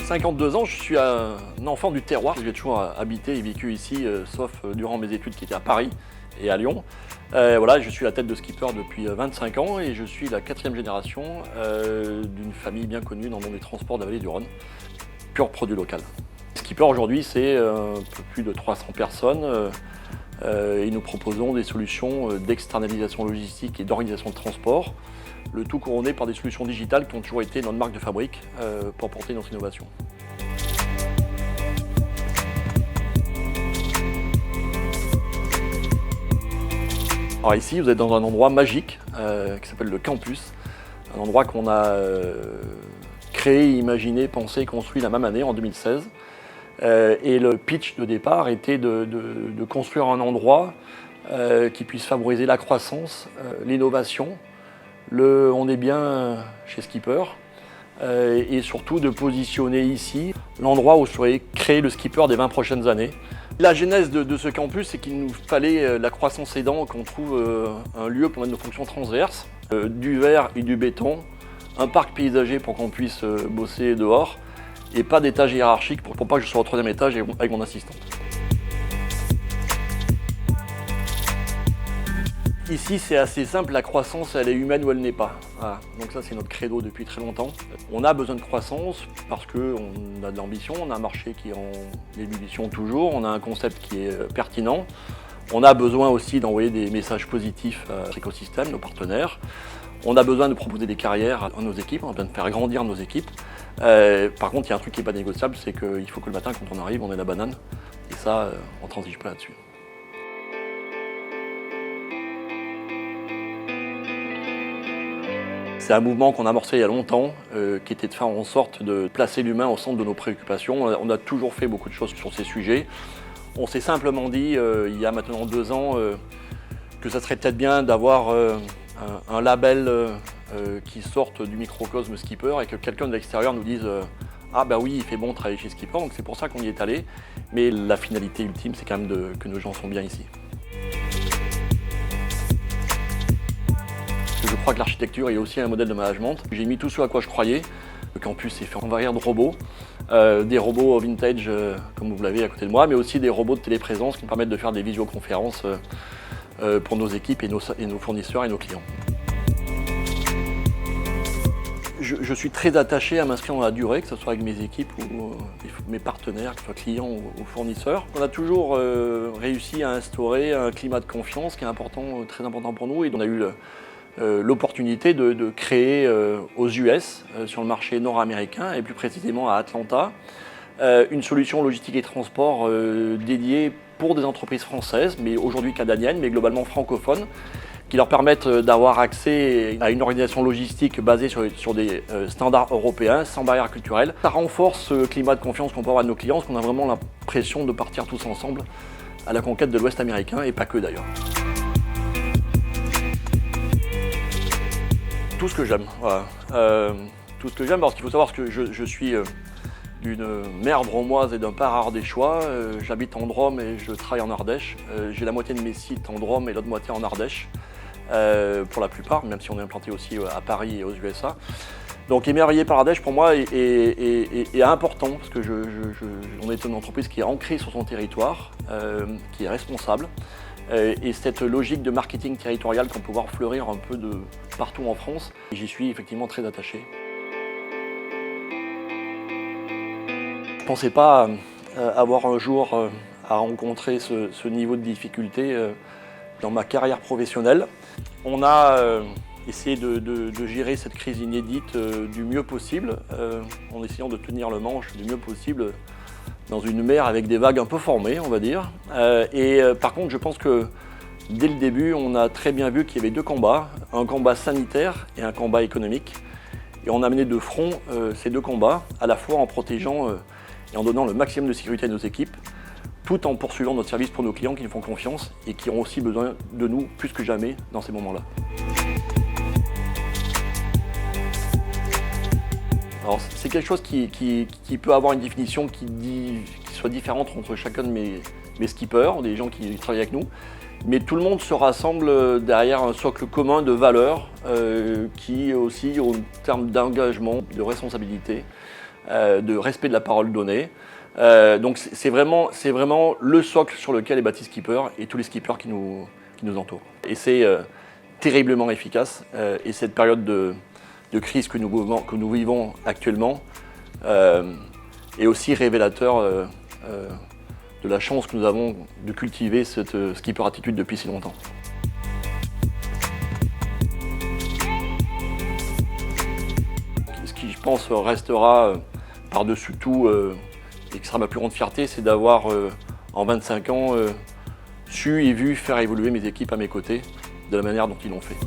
52 ans, je suis un enfant du terroir. J'ai toujours habité et vécu ici, sauf durant mes études qui étaient à Paris et à Lyon. Voilà, je suis la tête de skipper depuis 25 ans et je suis la 4e génération d'une famille bien connue dans le monde des transports de la vallée du Rhône. Pur produit local. Skipper aujourd'hui, c'est un peu plus de 300 personnes et nous proposons des solutions d'externalisation logistique et d'organisation de transport. Le tout couronné par des solutions digitales qui ont toujours été notre marque de fabrique pour porter notre innovation. Alors ici, vous êtes dans un endroit magique qui s'appelle le campus, un endroit qu'on a créé, imaginé, pensé, construit la même année, en 2016. Et le pitch de départ était de construire un endroit qui puisse favoriser la croissance, l'innovation. On est bien chez Skipper et surtout de positionner ici l'endroit où serait créé le Skipper des 20 prochaines années. La genèse de ce campus, c'est qu'il nous fallait, la croissance aidant, qu'on trouve un lieu pour mettre nos fonctions transverses, du verre et du béton, un parc paysager pour qu'on puisse bosser dehors et pas d'étage hiérarchique pour pas que je sois au 3e étage avec mon assistante. Ici, c'est assez simple, la croissance, elle est humaine ou elle n'est pas. Voilà. Donc ça, c'est notre credo depuis très longtemps. On a besoin de croissance parce qu'on a de l'ambition, on a un marché qui est en ébullition toujours, on a un concept qui est pertinent. On a besoin aussi d'envoyer des messages positifs à notre écosystème, nos partenaires. On a besoin de proposer des carrières à nos équipes, on a besoin de faire grandir nos équipes. Par contre, il y a un truc qui n'est pas négociable, c'est qu'il faut que le matin, quand on arrive, on ait la banane. Et ça, on ne transige pas là-dessus. C'est un mouvement qu'on a amorcé il y a longtemps, qui était de faire en sorte de placer l'humain au centre de nos préoccupations. On a toujours fait beaucoup de choses sur ces sujets. On s'est simplement dit, il y a maintenant 2 ans, que ça serait peut-être bien d'avoir un label qui sorte du microcosme Skipper et que quelqu'un de l'extérieur nous dise ah bah oui, il fait bon travailler chez Skipper, donc c'est pour ça qu'on y est allé. Mais la finalité ultime, c'est quand même que nos gens sont bien ici. Je crois que l'architecture est aussi un modèle de management. J'ai mis tout ce à quoi je croyais. Le campus est fait en variété de robots, des robots vintage comme vous l'avez à côté de moi, mais aussi des robots de téléprésence qui permettent de faire des visioconférences pour nos équipes et nos fournisseurs et nos clients. Je suis très attaché à m'inscrire dans la durée, que ce soit avec mes équipes ou mes partenaires, que ce soit clients ou fournisseurs. On a toujours réussi à instaurer un climat de confiance qui est important, très important pour nous. Et on a eu l'opportunité de créer aux US, sur le marché nord-américain et plus précisément à Atlanta, une solution logistique et transport dédiée pour des entreprises françaises, mais aujourd'hui canadiennes, mais globalement francophones, qui leur permettent d'avoir accès à une organisation logistique basée sur des standards européens, sans barrière culturelle. Ça renforce ce climat de confiance qu'on peut avoir à nos clients, parce qu'on a vraiment l'impression de partir tous ensemble à la conquête de l'Ouest américain, et pas que d'ailleurs. Tout ce que j'aime, voilà. Tout ce que j'aime, parce qu'il faut savoir que je suis d'une mère dromoise et d'un père ardéchois. J'habite en Drôme et je travaille en Ardèche. J'ai la moitié de mes sites en Drôme et l'autre moitié en Ardèche, pour la plupart, même si on est implanté aussi à Paris et aux USA. Donc émerveillé par Ardèche, pour moi, est important, parce que on est une entreprise qui est ancrée sur son territoire, qui est responsable. Et cette logique de marketing territorial qu'on peut voir fleurir un peu de partout en France, j'y suis effectivement très attaché. Je ne pensais pas avoir un jour à rencontrer ce niveau de difficulté dans ma carrière professionnelle. On a essayé de gérer cette crise inédite du mieux possible, en essayant de tenir le manche du mieux possible dans une mer avec des vagues un peu formées, on va dire. Par contre, je pense que dès le début, on a très bien vu qu'il y avait 2 combats, un combat sanitaire et un combat économique. Et on a mené de front ces 2 combats, à la fois en protégeant et en donnant le maximum de sécurité à nos équipes, tout en poursuivant notre service pour nos clients qui nous font confiance et qui ont aussi besoin de nous plus que jamais dans ces moments-là. Alors, c'est quelque chose qui peut avoir une définition qui soit différente entre chacun de mes skippers, des gens qui travaillent avec nous, mais tout le monde se rassemble derrière un socle commun de valeurs qui aussi, en termes d'engagement, de responsabilité, de respect de la parole donnée. Donc c'est vraiment le socle sur lequel est bâti Skipper et tous les skippers qui nous entourent. Et c'est terriblement efficace. Et cette période de crise que nous vivons actuellement est aussi révélateur de la chance que nous avons de cultiver cette skipper attitude depuis si longtemps. Ce qui, je pense, restera par-dessus tout et qui sera ma plus grande fierté, c'est d'avoir, en 25 ans, su et vu faire évoluer mes équipes à mes côtés de la manière dont ils l'ont fait.